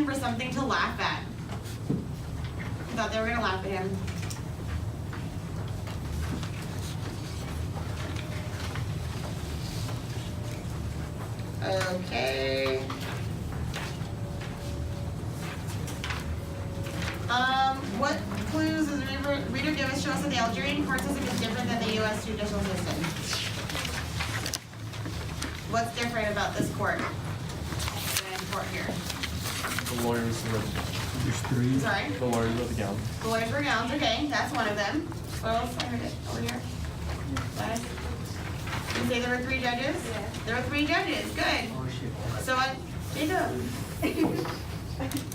him for something to laugh at. He thought they were gonna laugh at him. Okay. What clues does the reader give us show us that the Algerian court system is different than the U.S. judicial system? What's different about this court than court here? The lawyers There's three. Sorry? the lawyers with the gown. The lawyers were gowns, okay, that's one of them. What else? I heard it over here. Guys? You say there were 3 judges? Yeah. There were 3 judges, good. Oh, shit. So what, Jacob,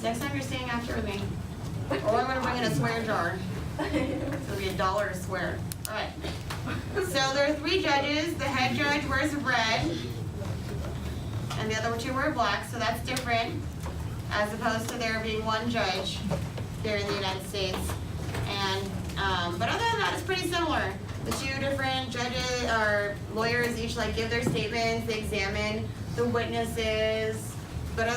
next time you're staying after with me. Or I'm gonna bring in a swear jar. It'll be $1 to swear. Alright. So there are 3 judges. The head judge wears red. And the other 2 wear black, so that's different. As opposed to there being 1 judge here in the United States. And, but other than that, it's pretty similar. The 2 different judges or lawyers each like give their statements, they examine the witnesses, but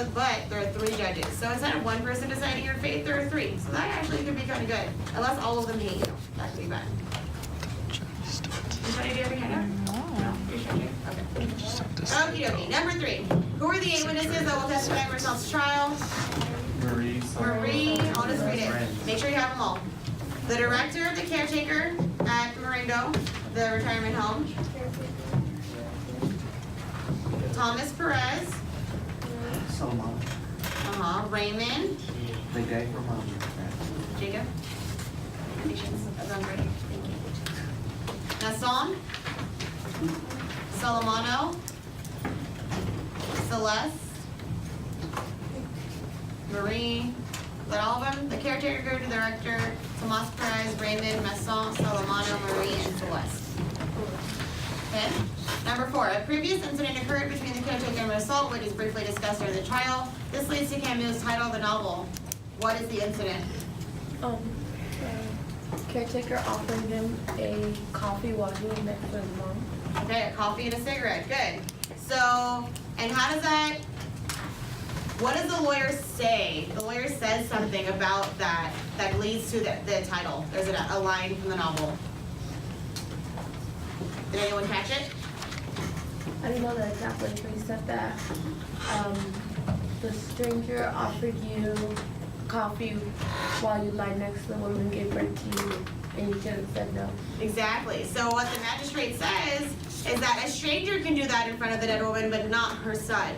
there are 3 judges. So instead of 1 person deciding your fate, there are 3. So that actually could be kind of good, unless all of them hate you. That could be bad. Anybody do you have your hand up? No. You're sure you? Okay. Okie dokie. Number 3. Who are the 8 witnesses that will testify at Marcel's trial? Marie. I'll just read it. Make sure you have them all. The director of the caretaker at Marengo, the retirement home. Thomas Perez. Solomon. Raymond. The guy from Jacob. Patience. That's on great. Thank you. Nasson. Solomano. Celeste. Marie. Is that all of them? The caretaker, the director, Tomas Perez, Raymond, Masson, Solomano, Marie, and Celeste. Okay. Number 4. A previous incident occurred between the caretaker and Marcel, which is briefly discussed during the trial. This leads to Camus' title of the novel. What is the incident? The caretaker offered him a coffee while he was next to his mom. Okay, a coffee and a cigarette. Good. So, and how does that, what does the lawyer say? The lawyer says something about that leads to the title. There's a line from the novel. Did anyone catch it? I didn't know the exact place, but he said that the stranger offered you coffee while you lie next to the woman who gave birth to you, and you could have said no. Exactly. So what the magistrate says is that a stranger can do that in front of the dead woman, but not her son.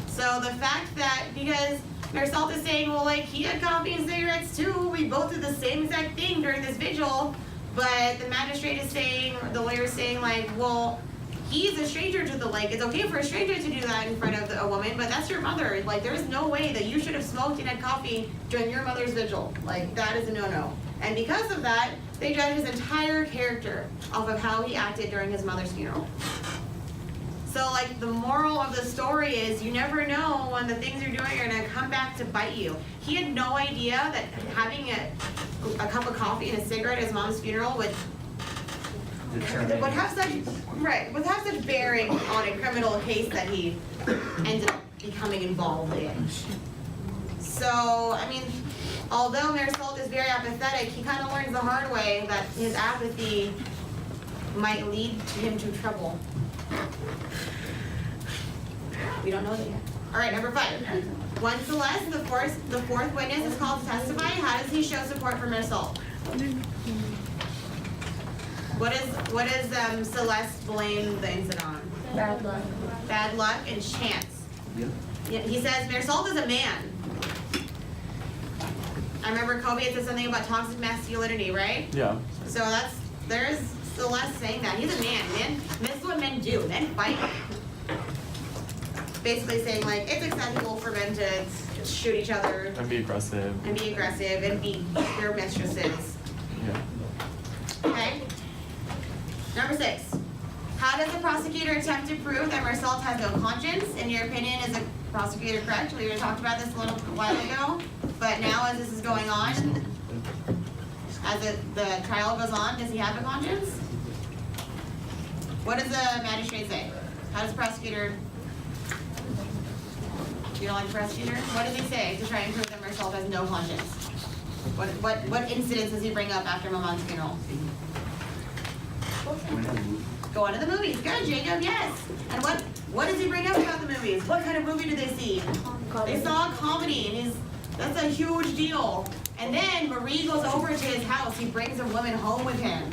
So the fact that, because Marcel is saying, well, like, he had coffee and cigarettes too, we both did the same exact thing during this vigil, but the magistrate is saying, the lawyer is saying, like, well, he's a stranger to the lake. It's okay for a stranger to do that in front of a woman, but that's your mother. Like, there's no way that you should have smoked and had coffee during your mother's vigil. Like, that is a no-no. And because of that, they judge his entire character off of how he acted during his mother's funeral. So, like, the moral of the story is you never know when the things you're doing are going to come back to bite you. He had no idea that having a cup of coffee and a cigarette at his mom's funeral would have such bearing on a criminal case that he ended up becoming involved in. So, I mean, although Marcel is very apathetic, he kind of learns the hard way that his apathy might lead to him to trouble. We don't know that yet. All right, number 5. When Celeste, the fourth witness, is called to testify, how does he show support for Marcel? What does Celeste blame the incident on? Bad luck. Bad luck and chance. Yep. Yeah, he says Marcel is a man. I remember Kobe had said something about toxic masculinity, right? Yeah. So there's Celeste saying that. He's a man. This is what men do. Men fight. Basically saying, like, it's acceptable for men to just shoot each other And be aggressive. and beat their mistresses. Yeah. Okay? Number 6. How does the prosecutor attempt to prove that Marcel has no conscience? In your opinion, is the prosecutor correct? We already talked about this a little while ago. But now, as this is going on, as the trial goes on, does he have a conscience? What does the magistrate say? How does the prosecutor You don't like the prosecutor? What does he say to try and prove that Marisol has no conscience? What incidents does he bring up after Maman's funeral? Go on to the movies. Good, Jacob, yes. And what does he bring up about the movies? What kind of movie did they see? They saw a comedy, and that's a huge deal. And then Marie goes over to his house. He brings a woman home with him.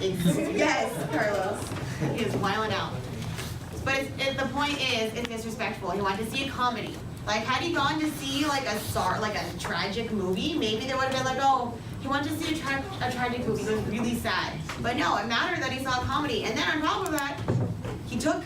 Yes, Carlos. He is wilding out. But the point is, it's disrespectful. He wanted to see a comedy. Like, had he gone to see like a tragic movie, maybe they would have been like, oh, he wanted to see a tragic movie. It was really sad. But no, it mattered that he saw a comedy. And then on top of that, he took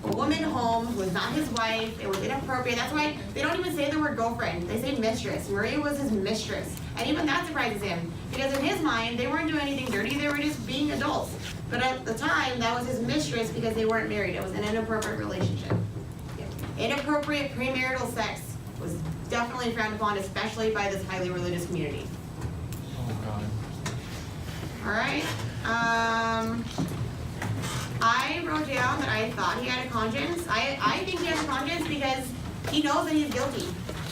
a woman home who was not his wife. It was inappropriate. That's why they don't even say the word girlfriend. They say mistress. Maria was his mistress. And even that surprises him. Because in his mind, they weren't doing anything dirty. They were just being adults. But at the time, that was his mistress because they weren't married. It was an inappropriate relationship. Inappropriate premarital sex was definitely frowned upon, especially by this highly religious community. Oh, God. All right. I wrote down that I thought he had a conscience. I think he has a conscience because he knows that he's guilty.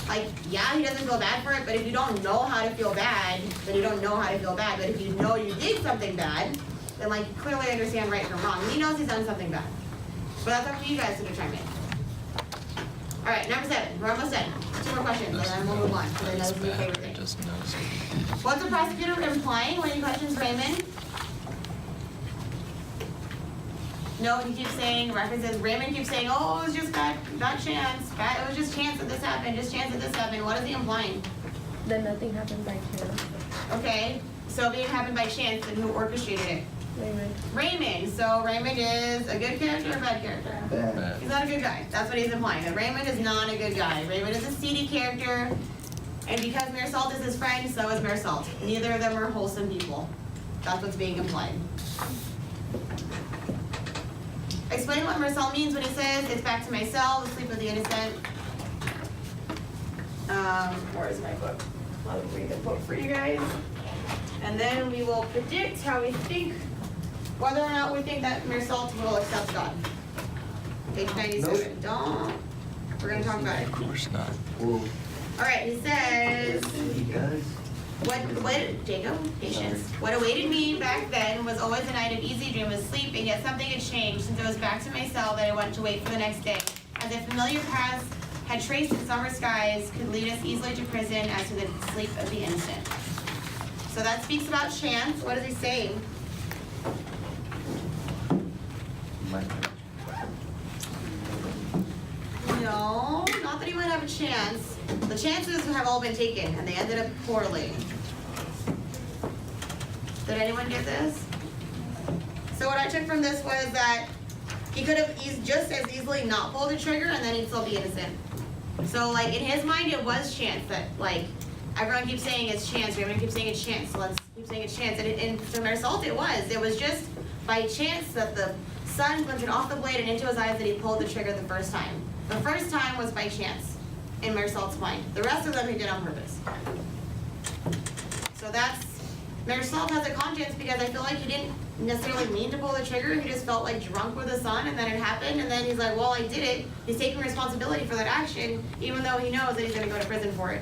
Like, yeah, he doesn't feel bad for it, but if you don't know how to feel bad, then you don't know how to feel bad. But if you know you did something bad, then like you clearly understand right from wrong. He knows he's done something bad. But that's up to you guys to determine. All right, number 7. We're almost done. 2 more questions, and then we'll move on. Because I know this is your favorite thing. What's the prosecutor implying when he questions Raymond? No, he keeps saying, references, Raymond keeps saying, oh, it was just bad chance. It was just chance that this happened, just chance that this happened. What is he implying? Then nothing happened by chance. Okay, so if it happened by chance, then who orchestrated it? Raymond. Raymond. So Raymond is a good character or a bad character? Bad. He's not a good guy. That's what he's implying. That Raymond is not a good guy. Raymond is a seedy character. And because Marisol is his friend, so is Marisol. Neither of them are wholesome people. That's what's being implied. Explain what Marisol means when he says, it's back to my cell, the sleep of the innocent. Where's my book? I'll read the book for you guys. And then we will predict how we think, whether or not we think that Marisol will accept God. Page 97. Don't. We're going to talk about it. Of course not. Whoa. All right, he says, He does? Jacob, patience. What awaited me back then was always a night of easy dream of sleep, and yet something had changed since it was back to my cell that I went to wait for the next day. As if familiar paths had traced in summer skies could lead us easily to prison as to the sleep of the innocent. So that speaks about chance. What is he saying? No, not that he might have a chance. The chances have all been taken, and they ended up poorly. Did anyone get this? So what I took from this was that he could have just as easily not pulled the trigger, and then he'd still be innocent. So, like, in his mind, it was chance that, like, everyone keeps saying it's chance, everyone keeps saying it's chance, so let's keep saying it's chance. And to Marisol, it was just by chance that the sun glinted off the blade and into his eyes that he pulled the trigger the first time. The first time was by chance in Marisol's mind. The rest of them he did on purpose. So that's, Marisol has a conscience because I feel like he didn't necessarily mean to pull the trigger. He just felt like drunk with the sun, and then it happened, and then he's like, well, I did it. He's taking responsibility for that action, even though he knows that he's going to go to prison for it.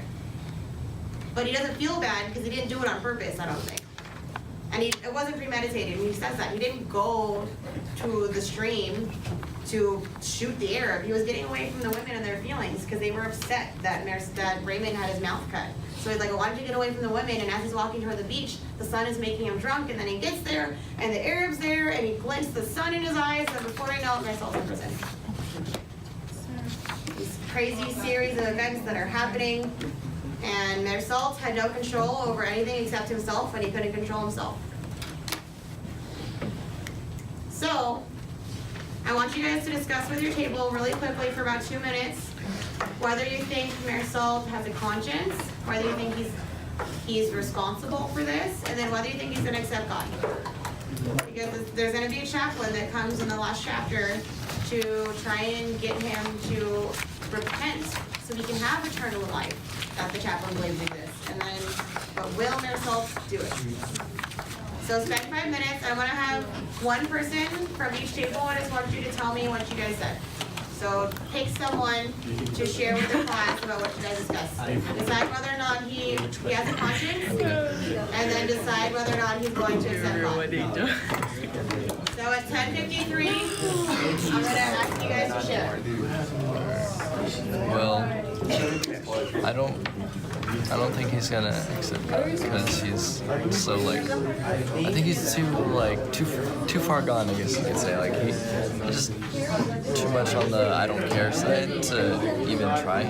But he doesn't feel bad because he didn't do it on purpose, I don't think. And it wasn't premeditated. He says that. He didn't go to the stream to shoot the Arab. He was getting away from the women and their feelings because they were upset that Raymond had his mouth cut. So he's like, well, why don't you get away from the women? And as he's walking toward the beach, the sun is making him drunk, and then he gets there, and the Arab's there, and he glints the sun in his eyes, and before I know it, Marisol's in prison. These crazy series of events that are happening, and Marisol had no control over anything except himself, and he couldn't control himself. So, I want you guys to discuss with your table really quickly for about 2 minutes whether you think Marisol has a conscience, whether you think he's responsible for this, and then whether you think he's going to accept God. Because there's going to be a chaplain that comes in the last chapter to try and get him to repent so he can have eternal life that the chaplain believes exists. And then, but will Marisol do it? So spend 5 minutes. I want to have one person from each table. I just want you to tell me what you guys said. So pick someone to share with the class about what you guys discussed. Decide whether or not he has a conscience, and then decide whether or not he's going to accept God. So at 10:53, I'm gonna ask you guys to share. Well, I don't think he's gonna accept God because he's so like, I think he's too far gone, I guess you could say. Like he's just too much on the I don't care side to even try.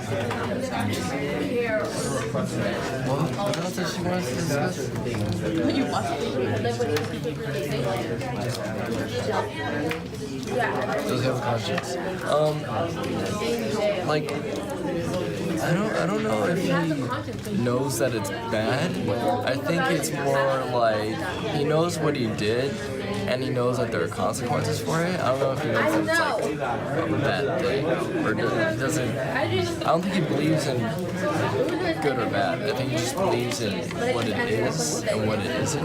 Well, what else does she want us to discuss? Does he have a conscience? Like, I don't know if he knows that it's bad. I think it's more like he knows what he did and he knows that there are consequences for it. I don't know if he knows that it's like a bad thing or he doesn't. I don't think he believes in good or bad. I think he just believes in what it is and what it isn't.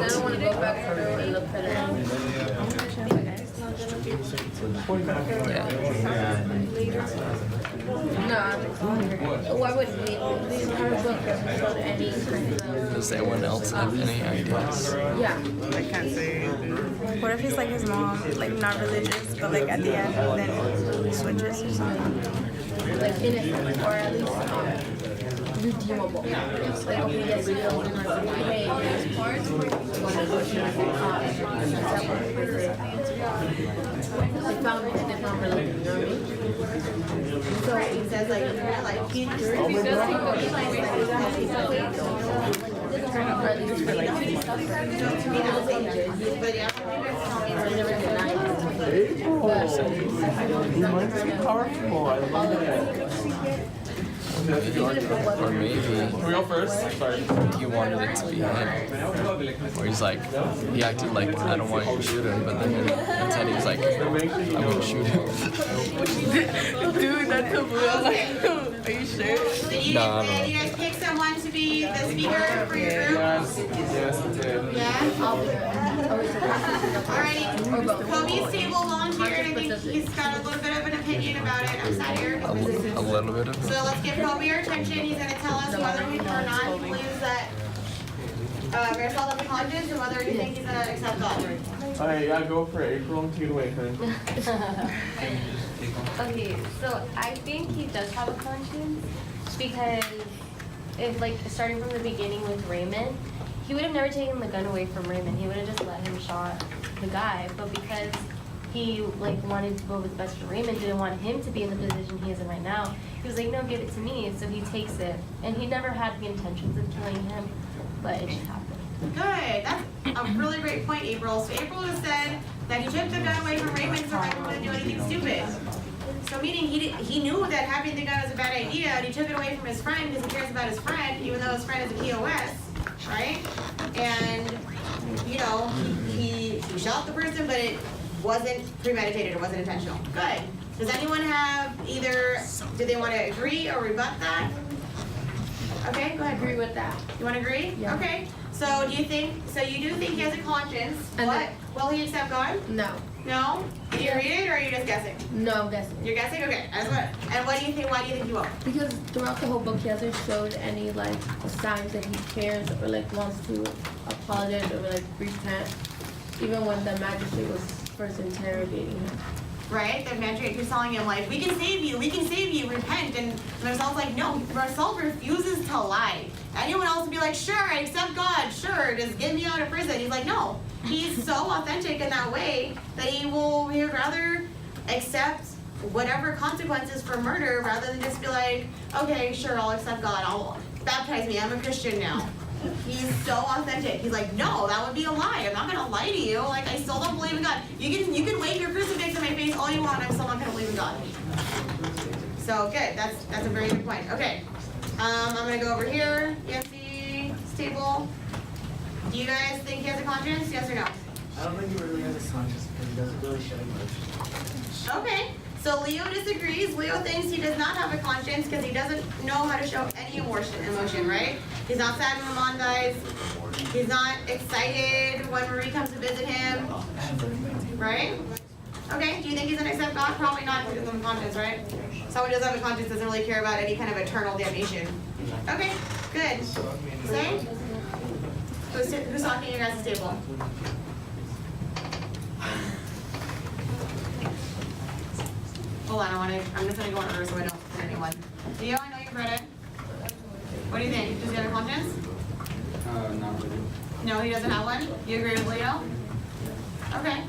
Yeah. Why would these her book doesn't show any kind of Does anyone else have any ideas? yeah. I can't say. What if he's like his mom, like not religious, but like at the end then he switches or something? Like innocent or at least redeemable. Like okay, yes, you know, hey, there's parts where you want to they found it, they found religion, you know what I mean? So he says like, he but yeah, Or maybe Can we go first? Sorry. he wanted it to be him. Or he's like, he acted like, I don't want you to shoot him, but then instead he was like, I'm gonna shoot him. Dude, that's a real like. Are you sure? Did you, No, did you guys pick someone to be the speaker for your group? Yes, I did. Yeah? Alrighty, Kobe's table volunteered, I think he's got a little bit of an opinion about it, I'm sad here. A little bit of So let's give Kobe our attention, he's gonna tell us whether he or not he believes that Marisol has a conscience and whether he thinks he's gonna accept God. Alright, yeah, go for it. April, take it away, honey. Okay, so I think he does have a conscience because if like starting from the beginning with Raymond, he would have never taken the gun away from Raymond. He would have just let him shot the guy. But because he like wanted to what was best for Raymond, didn't want him to be in the position he is in right now, he was like, no, give it to me. So he takes it. And he never had the intentions of killing him, but it just happened. Good, that's a really great point, April. So April has said that he took the gun away from Raymond so Raymond wouldn't do anything stupid. So meaning he knew that having the gun was a bad idea and he took it away from his friend because he cares about his friend, even though his friend is a POS, right? And, you know, he shot the person, but it wasn't premeditated, it wasn't intentional. Good. Does anyone have either, do they want to agree or rebut that? Okay, go ahead. Agree with that. You want to agree? Yeah. Okay. So do you think, so you do think he has a conscience? And What? Will he accept God? No. No? Did you read it or are you just guessing? No, I'm guessing. You're guessing? Okay. That's what. And what do you think? Why do you think he won't? Because throughout the whole book, he hasn't showed any like signs that he cares or like wants to apologize or like repent, even when the magistrate was first interrogating him. Right? The magistrate keeps telling him like, we can save you, repent. And Marcel's like, no, Marcel refuses to lie. Anyone else would be like, sure, I accept God, sure, just get me out of prison. He's like, no. He's so authentic in that way that he would rather accept whatever consequences for murder rather than just be like, okay, sure, I'll accept God, I'll baptize me, I'm a Christian now. He's so authentic. He's like, no, that would be a lie. I'm not gonna lie to you. Like, I still don't believe in God. You can wave your crucifix in my face all you want. I'm still not gonna believe in God. So good. That's a very good point. Okay. I'm gonna go over here. Yancy's table. Do you guys think he has a conscience? Yes or no? I don't think he really has a conscience because he doesn't really show emotion. Okay. So Leo disagrees. Leo thinks he does not have a conscience because he doesn't know how to show any emotion, right? He's not sad when Ramon dies. He's not excited when Marie comes to visit him, right? Okay, do you think he's gonna accept God? Probably not, because he doesn't have a conscience, right? Someone who doesn't have a conscience doesn't really care about any kind of eternal damnation. Okay, good. Say? Who's talking at your guys' table? Hold on, I'm just gonna go in order so I don't forget anyone. Leo, I know you've read it. What do you think? Does he have a conscience? Not really. No, he doesn't have one? You agree with Leo? Okay.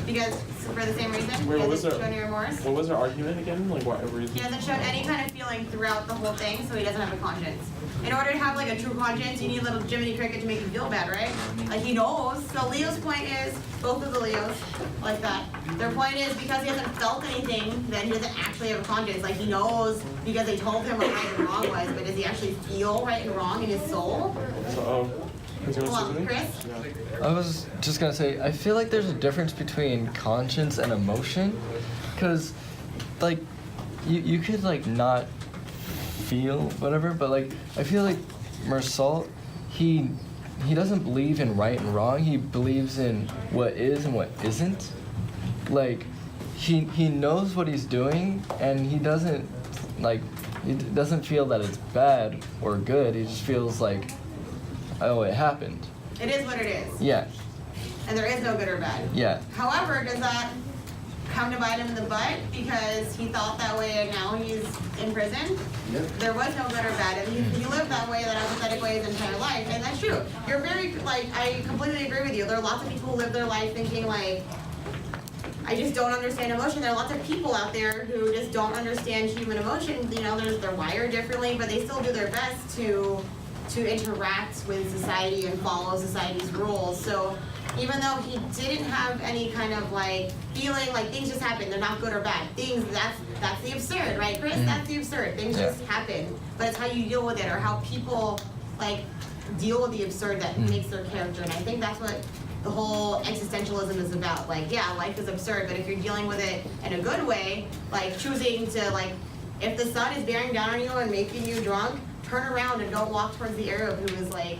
Because, for the same reason? Wait, He what was hasn't their- shown any remorse? What was their argument again? Like what reason? He hasn't shown any kind of feeling throughout the whole thing, so he doesn't have a conscience. In order to have like a true conscience, you need little Jiminy Cricket to make you feel bad, right? Like he knows. So Leo's point is, both of the Leos, like that. Their point is because he hasn't felt anything, then he doesn't actually have a conscience. Like he knows because they told him what right and wrong was, but does he actually feel right and wrong in his soul? So, is there Hold on, something? Chris? I was just gonna say, I feel like there's a difference between conscience and emotion, cause like you could like not feel whatever, but like I feel like Meursault, he doesn't believe in right and wrong. He believes in what is and what isn't. Like he knows what he's doing, and he doesn't feel that it's bad or good. He just feels like, oh, it happened. It is what it is. Yeah, And there is no good or bad. yeah. However, does that come to bite him in the butt because he thought that way and now he's in prison? Yep. There was no good or bad, and he lived that way, that apathetic way his entire life, and that's true. You're very, like, I completely agree with you. There are lots of people who live their life thinking, like, I just don't understand emotion. There are lots of people out there who just don't understand human emotion. You know, they're wired differently, but they still do their best to interact with society and follow society's rules. So even though he didn't have any kind of like feeling like things just happen, they're not good or bad. Things, that's the absurd, right, Chris? That's the absurd. Things just happen. But it's how you deal with it or how people like deal with the absurd that makes their character. And I think that's what the whole existentialism is about. Like, yeah, life is absurd, but if you're dealing with it in a good way, like choosing to like, if the sun is bearing down on you and making you drunk, turn around and don't walk towards the Arab who is like,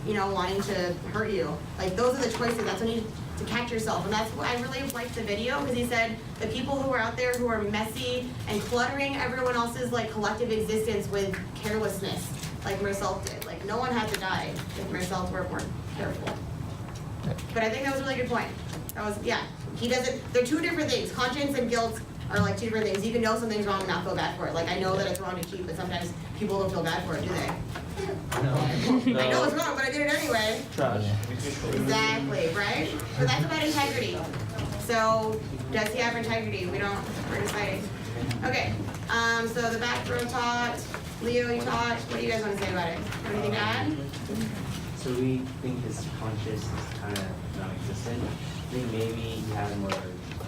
you know, wanting to hurt you. Like those are the choices. That's when you to catch yourself. And that's why I really liked the video, because he said the people who are out there who are messy and cluttering everyone else's like collective existence with carelessness, like Meursault did. Like no one had to die if Meursault were more careful. But I think that was a really good point. That was, yeah. He doesn't, they're two different things. Conscience and guilt are like two different things. You can know something's wrong and not feel bad for it. Like I know that it's wrong to cheat, but sometimes people don't feel bad for it, do they? I know it's wrong, but I did it anyway. Trash. Exactly, right? But that's about integrity. So, does he have integrity? We're deciding. Okay, so the back row talked, Leo, you talked. What do you guys want to say about it? Anything to add? So we think his conscience is kind of non-existent. I think maybe he had more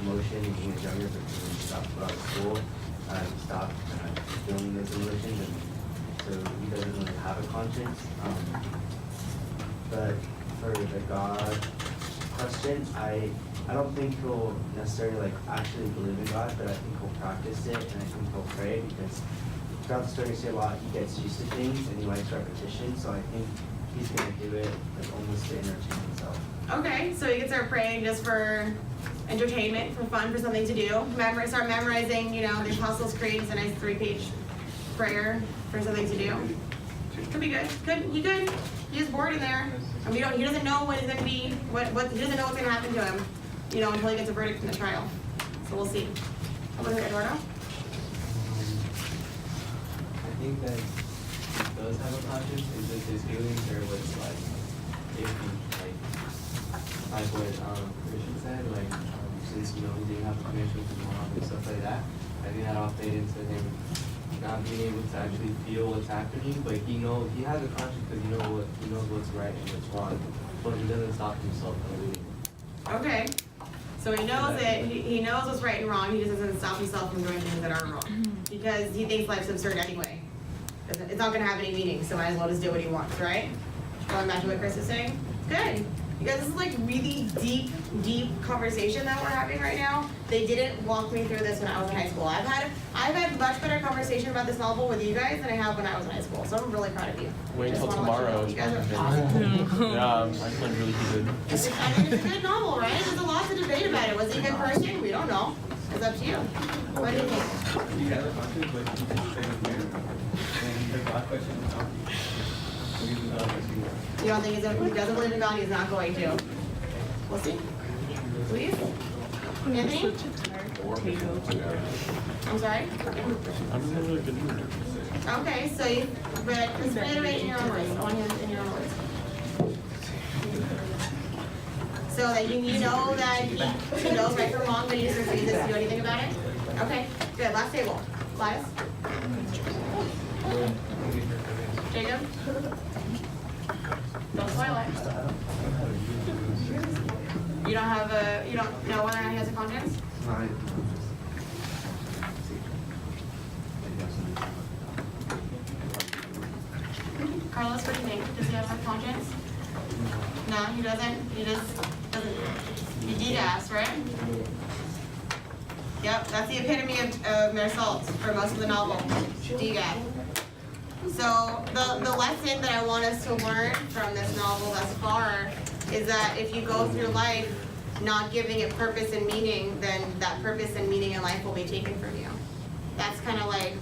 emotion when he was younger, but when he stopped going to school, he stopped feeling those emotions, and so he doesn't really have a conscience. But for the God question, I don't think he'll necessarily like actually believe in God, but I think he'll practice it, and I think he'll pray, because throughout the story you see a lot, he gets used to things and he likes repetition, so I think he's gonna do it like almost to entertain himself. Okay, so he can start praying just for entertainment, for fun, for something to do. Start memorizing, you know, the Apostles' Creed is a nice 3-page prayer for something to do. Could be good. He could. He's bored in there. I mean, he doesn't know what is gonna be, he doesn't know what's gonna happen to him, you know, until he gets a verdict in the trial. So we'll see. How about Eduardo? I think that he does have a conscience. It's just his feelings are what's like, if he, like what Christian said, like since you know he didn't have a connection with his mom and stuff like that, I think that all played into him not being able to actually feel what's happening. But he has a conscience because he knows what's right and what's wrong, but he doesn't stop himself from doing it. Okay. So he knows it. He knows what's right and wrong. He just doesn't stop himself from doing things that are wrong because he thinks life's absurd anyway. It's not going to have any meaning, so might as well just do what he wants, right? Going back to what Chris is saying. Good. You guys, this is like really deep conversation that we're having right now. They didn't walk me through this when I was in high school. I've had much better conversation about this novel with you guys than I have when I was in high school. So I'm really proud of you. Wait Just until wanna let tomorrow. You guys are awesome. Yeah, I find really good. It's a good novel, right? There's a lot to debate about it. Was he a good person? We don't know. It's up to you. What do you think? He has a conscience, but he just said it's weird. And the God question is not. You don't think he doesn't believe in God? He's not going to. We'll see. Please? Anthony? I'm sorry? I'm in a really good mood. Okay, so you, but just reiterate in your own words. I want you in your own words. So that you know that he knows right from wrong, but he just refuses to do anything about it? Okay, good. Last table. Elias? Jacob? Don't spoil it. You don't know whether or not he has a conscience? Carlos, what do you think? Does he have a conscience? No, he doesn't. He just doesn't. He DDAS, right? Yep, that's the epitome of Marisol for most of the novel. DDAS. So the lesson that I want us to learn from this novel thus far is that if you go through life not giving it purpose and meaning, then that purpose and meaning in life will be taken from you. That's kind of like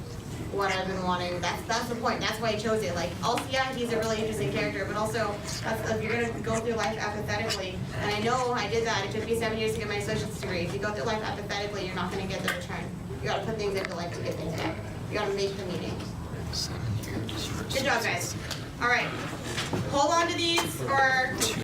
what I've been wanting. That's the point. That's why I chose it. Like, also, yeah, he's a really interesting character, but also, if you're gonna go through life apathetically, and I know I did that. It took me 7 years to get my associate's degree. If you go through life apathetically, you're not gonna get the return. You gotta put things into life to get things out. You gotta make the meaning. Good job, guys. All right, hold on to these for